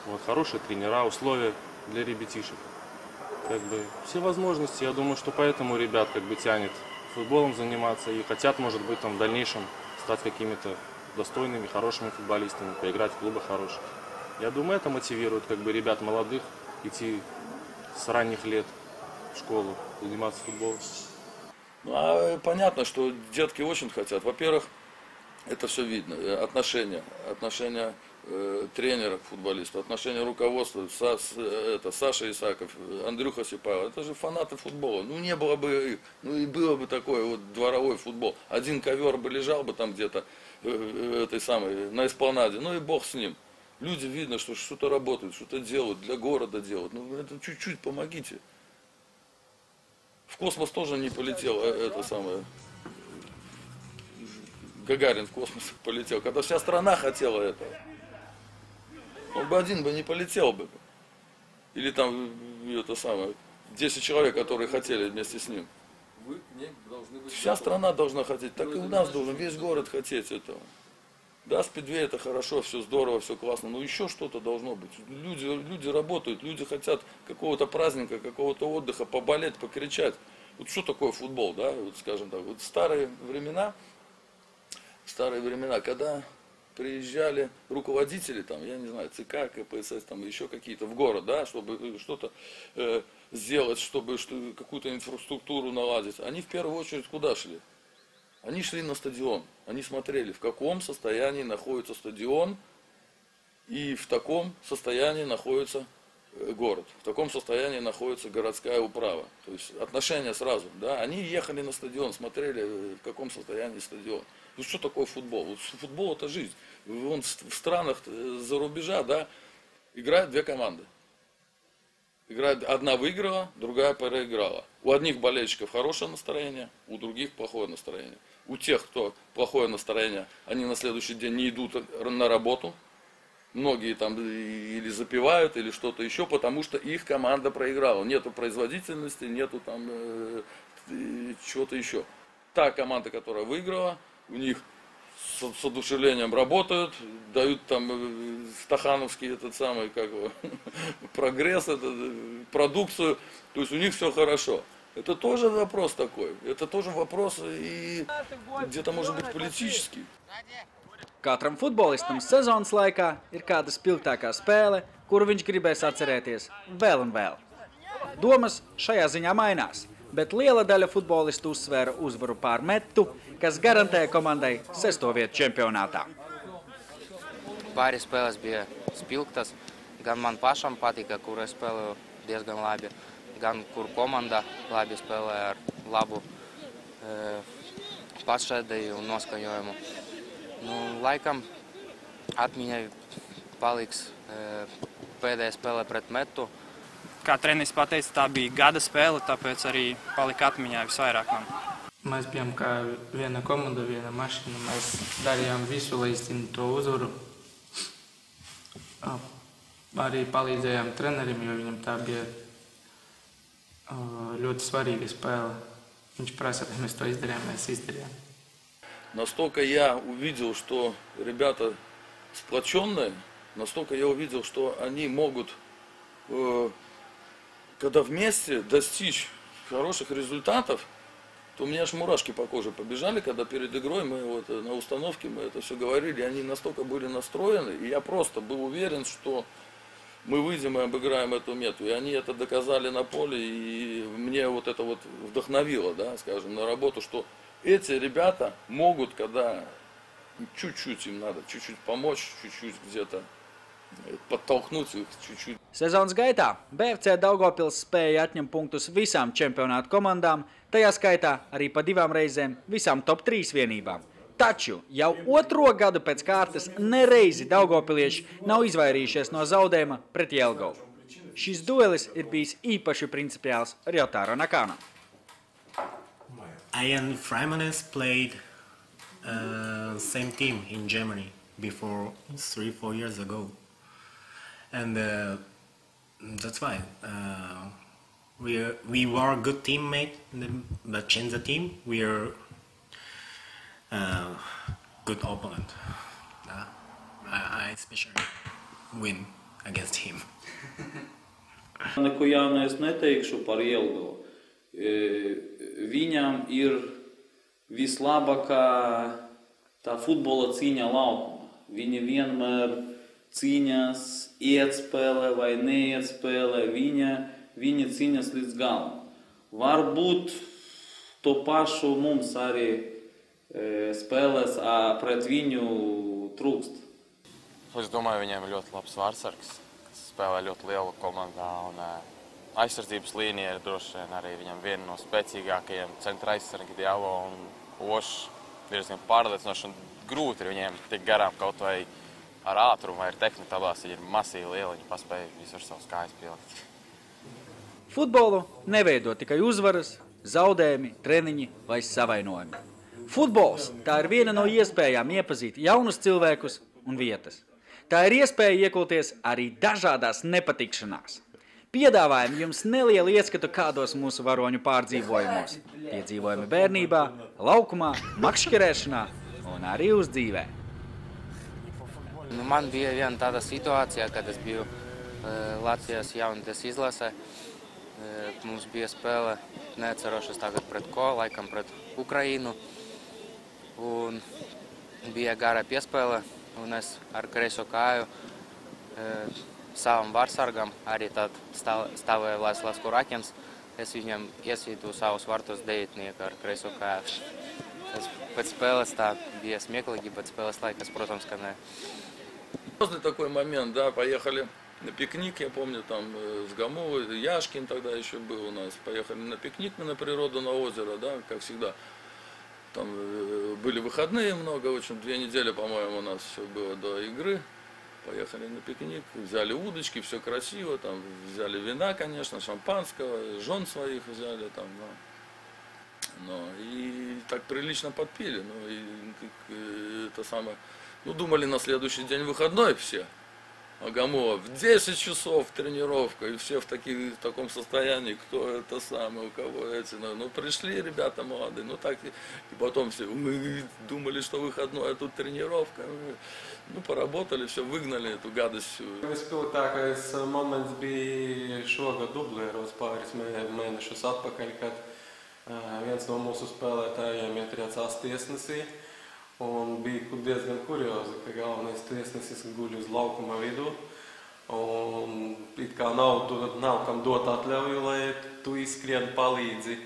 Вот, хорошие тренера, условия для ребятишек. Как бы, все возможности, я думаю, что поэтому ребят как бы тянет футболом заниматься и хотят, может быть, там, в дальнейшем стать какими-то достойными, хорошими футболистами, поиграть в клубах хороших. Я думаю, это мотивирует как бы ребят молодых идти с ранних лет в школу, заниматься футболом. Ну, понятно, что детки очень хотят. Во-первых, это все видно. Отношения тренера к футболисту, отношения руководства, Саша Исаков, Андрюха Сипайлов, это же фанаты футбола. Ну не было бы их, ну и было бы такой вот дворовой футбол. Один ковер бы лежал бы там где-то на эспланаде, ну и бог с ним. Люди видно, что что-то работают, что-то делают, для города делают. Ну это чуть-чуть помогите. В космос тоже не полетел Гагарин в космос полетел, когда вся страна хотела этого. Он бы один не полетел бы. Или там 10 человек, которые хотели вместе с ним. Вся страна должна хотеть, так и у нас должен весь город хотеть этого. Да, спидвей это хорошо, все здорово, все классно, но еще что-то должно быть. Люди работают, люди хотят какого-то праздника, какого-то отдыха, поболеть, покричать. Вот что такое футбол, да, вот скажем так, вот старые времена, когда приезжали руководители, там, я не знаю, ЦК, КПСС, там, еще какие-то в город, да, чтобы что-то сделать, чтобы какую-то инфраструктуру наладить. Они в первую очередь куда шли? Они шли на стадион. Они смотрели, в каком состоянии находится стадион и в таком состоянии находится город, в таком состоянии находится городская управа. То есть отношения сразу, да, они ехали на стадион, смотрели, в каком состоянии стадион. Ну что такое футбол? Вот футбол это жизнь. Вон в странах за рубежа, да, играют две команды. Играет, одна выиграла, другая проиграла. У одних болельщиков хорошее настроение, у других плохое настроение. У тех, кто плохое настроение, они на следующий день не идут на работу. Многие там или запивают, или что-то еще, потому что их команда проиграла. Нету производительности, нету там чего-то еще. Та команда, которая выиграла, у них с одушевлением работают, дают там стахановский этот самый, как его, прогресс, продукцию, то есть у них все хорошо. Это тоже вопрос такой, это тоже вопрос и где-то может быть политический. Katram futbolistam sezonas laikā ir kāda spilgtākā spēle, kuru viņš gribēs atcerēties vēl un vēl. Domas šajā ziņā mainās, bet liela daļa futbolistu uzsvēra uzvaru pār Metu, kas garantēja komandai 6. vietu čempionātā. Pāris spēles bija spilgtas, gan man pašam patika, kur es spēlēju diezgan labi, gan kur komanda labi spēlēja ar labu pašēdēju un noskaņojumu. Nu, laikam atmiņai paliks pēdējā spēlē pret Metu. Kā treneris pateica, tā bija gada spēle, tāpēc arī palika atmiņā visvairāk man. Mēs bijām kā viena komanda, viena mašīna. Mēs darījām visu, lai izcīnītu to uzvaru. Arī palīdzējām trenerim, jo viņam tā bija ļoti svarīga spēle. Viņš prasa, ka mēs to izdarījām, mēs izdarījām. Настолько я увидел, что ребята сплоченные, настолько я увидел, что они могут, когда вместе достичь хороших результатов, то у меня аж мурашки по коже побежали, когда перед игрой мы вот на установке мы это все говорили, они настолько были настроены, и я просто был уверен, что мы выйдем и обыграем эту Мету. И они это доказали на поле, и мне вот это вот вдохновило, да, скажем, на работу, что эти ребята могут, когда чуть-чуть им надо, чуть-чуть помочь, чуть-чуть где-то подтолкнуть их, чуть-чуть. Sezonas gaitā BFC Daugavpils spēja atņemt punktus visām čempionāta komandām, tajā skaitā arī pa 2 reizēm visām top 3 vienībām. Taču jau otro gadu pēc kārtas nereizi daugavpilieši nav izvairījušies no zaudējuma pret Jelgavu. Šis duelis ir bijis īpaši principiāls Ryotaro Nakano. I and Freimanes played same team in Germany before 3-4 years ago, and that's why we were a good teammate, but change the team. We are good opponent. I especially win against him. Neko jaunu es neteikšu par Jelgavu. Viņam ir vislabākā tā futbola cīņa laukumā. Viņi vienmēr cīņas, iet spēlē vai neiet spēlē. Viņa cīņas līdz galam. Varbūt to pašu mums arī spēlēs pret viņu trūkst. Es domāju, viņiem ir ļoti labs vārdsargs, kas spēlē ļoti lielu komandā. Un, aizsardzības līnija ir droši vien arī viņam viena no spēcīgākajiem centra aizsargi Dialo un Ošs. Diezgan pārliecinoši un grūti ir viņiem tik garām kaut vai ar ātrumu vai ar tehniku tabās. Viņi ir masīvi lieli, viņi paspēja visur savus kājas pielikt. Futbolu neveido tikai uzvaras, zaudējumi, treniņi vai savainojumi. Futbols tā ir viena no iespējām iepazīt jaunus cilvēkus un vietas. Tā ir iespēja iekulties arī dažādās nepatikšanās. Piedāvājam jums nelielu ieskatu kādos mūsu varoņu pārdzīvojumos. Piedzīvojumi bērnībā, laukumā, makšķerēšanā un arī uz dzīvē. Nu, man bija viena tāda situācija, kad es biju Latvijas jaunatnes izlasē. Mums bija spēle, neatcerošos tagad pret ko, laikam pret Ukrainu. Un bija gara piespēle, un es ar kreiso kāju savam vārdsargam, arī tad stāvēja Laislavs Kurakins. Es viņam iesvītu savus vārtus dejotnieku ar kreiso kāju. Pēc spēles tā bija smieklīgi, bet spēles laikas, protams, ka ne. Такой момент, да, поехали на пикник, я помню, там с Гамовой, Яшкин тогда еще был у нас. Поехали на пикник мы на природу, на озеро, да, как всегда. Там были выходные много, очень 2 недели, по-моему, у нас все было до игры. Поехали на пикник, взяли удочки, все красиво, там взяли вина, конечно, шампанского, жен своих взяли там, и так прилично подпили, это самое, думали на следующий день выходной все. Агамова, в 10 часов тренировка, и все в таком состоянии, кто это самое, у кого эти, пришли ребята молодые, так, и потом все, мы думали, что выходной, а тут тренировка, pоработали, все, выгнали эту гадость. Vispilgtākais moments bija šogad dublieros pāris mēnešus atpakaļ, kad viens no mūsu spēlētājiem ietriecās tiesnesī. Un bija diezgan kuriozi, ka galvenais tiesnesis guļ uz laukuma vidu. Un it kā nav kam dot atļauju, lai tu izskrien palīdzi.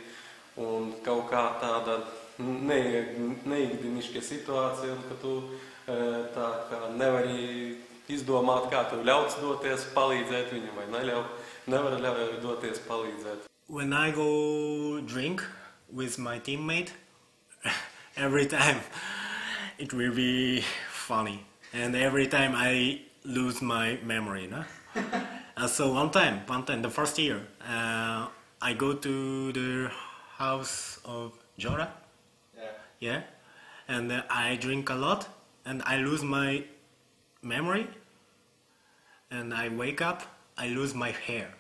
Un kaut kā tāda neikdiniška situācija, un ka tu tā kā nevari izdomāt, kā tev ļauts doties palīdzēt viņam, vai nevar ļauj doties palīdzēt. When I go drink with my teammate, every time it will be funny, and every time I lose my memory, no? So one time, the first year, I go to the house of Jora, yeah, and I drink a lot, and I lose my memory, and I wake up, I lose my hair.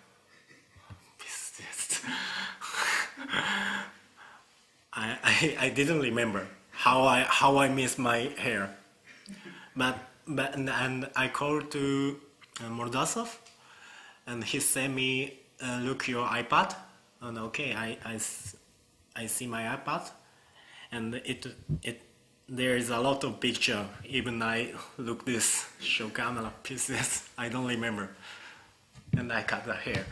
I didn't remember how I missed my hair, and I called to Mordasov, and he said me, look your iPad, and okay, I see my iPad, and there is a lot of picture. Even I look this show camera pieces, I don't remember, and I cut the hair.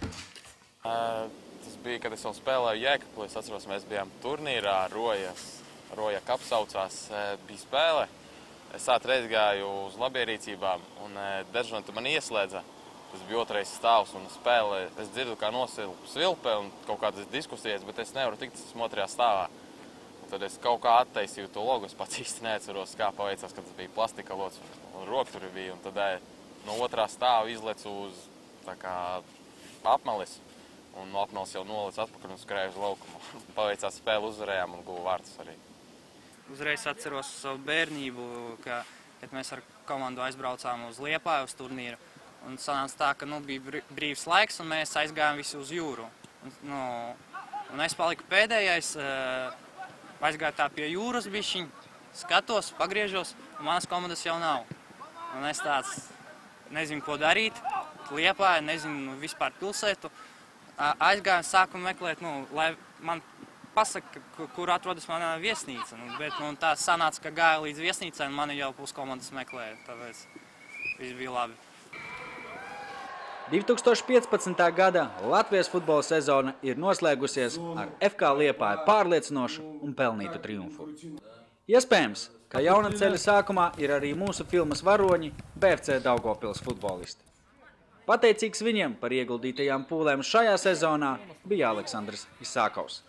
Tas bija, kad es vēl spēlēju Jēkabpilī, es atceros, mēs bijām turnīrā, Roja Cup saucās, bija spēle. Es reiz gāju uz labierīcībām, un dežanti man ieslēdza. Tas bija otrais stāvs, un spēle, es dzirdu, kā nosilpa svilpe un kaut kādas diskusijas, bet es nevaru tikt, es esmu otrajā stāvā. Un tad es kaut kā attaisīju to logu, es pats īsti neatceros, kā paveicās, kad tas bija plastika lods, un roka tur bija, un tad no otrā stāva izlecu uz tā kā apmalis. Un no apmales jau noliec atpakaļ un skrēju uz laukumu. Paveicās spēli, uzvarējām un guvu vārtus arī. Uzreiz atceros savu bērnību, kad mēs ar komandu aizbraucām uz Liepāju, uz turnīru. Un sanāca tā, ka bija brīvs laiks un mēs aizgājām visi uz jūru. Un es paliku pēdējais, aizgāju tā pie jūras bišķiņ, skatos, pagriežos, un manas komandas jau nav. Un es tāds nezinu, ko darīt, Liepāju, nezinu vispār pilsētu. Aizgāju, sāku meklēt, lai man pasaka, kur atrodas mana viesnīca. Bet tā sanāca, ka gāja līdz viesnīcai un mani jau puskomandas meklēja, tāpēc viss bija labi. 2015. gada Latvijas futbola sezona ir noslēgusies ar FK Liepāju pārliecinošu un pelnītu triumfu. Iespējams, ka jauna ceļa sākumā ir arī mūsu filmas varoņi BFC Daugavpils futbolisti. Pateicīgs viņiem par ieguldītajām pūlēm šajā sezonā bija Aleksandrs Isākovs.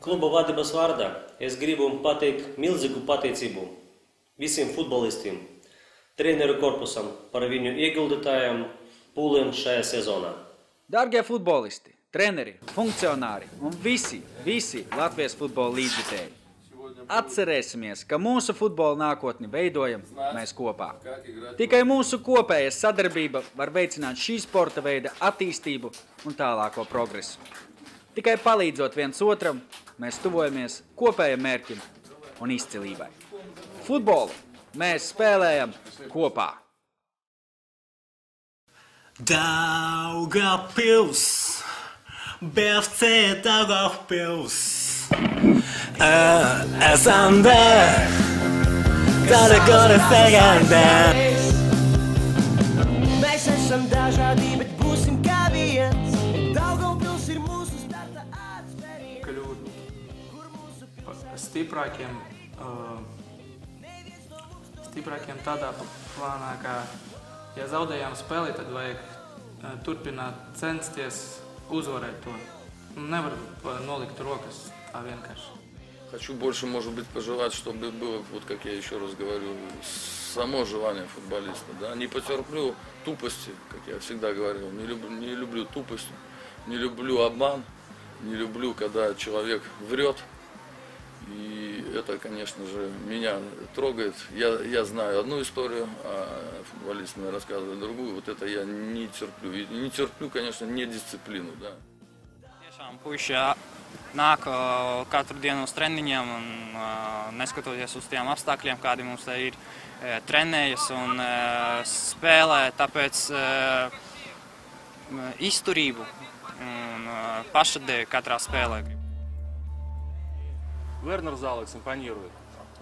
Kluba vadības vārdā es gribu pateikt milzīgu pateicību visiem futbolistiem, treneru korpusam par viņu ieguldītajām pūlēm šajā sezonā. Dargie futbolisti, treneri, funkcionāri un visi Latvijas futbola līdzjutēji. Atcerēsimies, ka mūsu futbola nākotni veidojam mēs kopā. Tikai mūsu kopēja sadarbība var veicināt šī sporta veida attīstību un tālāko progresu. Tikai palīdzot viens otram, mēs tuvojamies kopējam mērķim un izcilībai. Futbolu mēs spēlējam kopā. Daugavpils, BFC Daugavpils. Esam there, gotta second there. Mēs esam dažādi, bet būsim kā viens. Daugavpils ir mūsu starta atspērība. Kļūt stiprākiem tādā plānā, ka ja zaudējām spēli, tad vajag turpināt censties uzvarēt to. Nevar nolikt rokas tā vienkārši. Хочу больше, может быть, пожелать, чтобы было, вот как я еще раз говорю, само желание футболиста. Да? Не потерплю тупости, как я всегда говорил. Не люблю тупость, не люблю обман, не люблю, когда человек врет. И это, конечно же, меня трогает. Я знаю одну историю, а футболист мне рассказывает другую. Вот это я не терплю. И не терплю, конечно, недисциплину. Да. Tiešām puiši nāk katru dienu uz treniņiem un neskatoties uz tiem apstākļiem, kādi mums te ir, trenējas un spēlē, tāpēc izturību un pašadēju katrā spēlē. Вернер Залекс импонирует.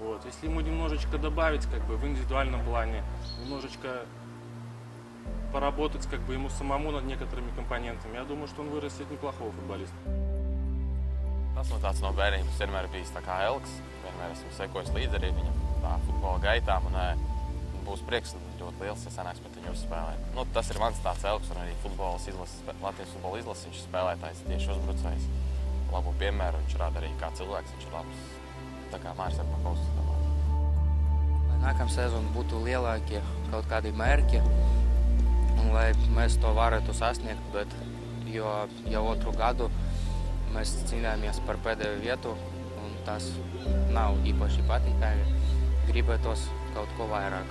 Вот. Если ему немножечко добавить как бы, в индивидуальном плане, немножечко поработать как бы, ему самому над некоторыми компонентами, я думаю, что он вырастет неплохого футболиста. Tas tāds no bērnības vienmēr ir bijis tā kā Elks. Vienmēr esmu sekojis līdzi arī viņam tā futbola gaitām. Un būs prieks ļoti liels, ja sanāks pret viņu uzspēlēt. Nu, tas ir mans tāds Elks un arī Latvijas futbola izlases. Viņš ir spēlētājs, tieši uzbrucējs. Labu piemēru, viņš rāda arī kā cilvēks, viņš ir labs. Tā kā Māris Ermakovs. Lai nākamā sezona būtu lielākie kaut kādi mērķi un lai mēs to varētu sasniegt, bet jau otru gadu mēs cīnāmies par pēdējo vietu un tas nav īpaši patīkami. Gribētos kaut ko vairāk.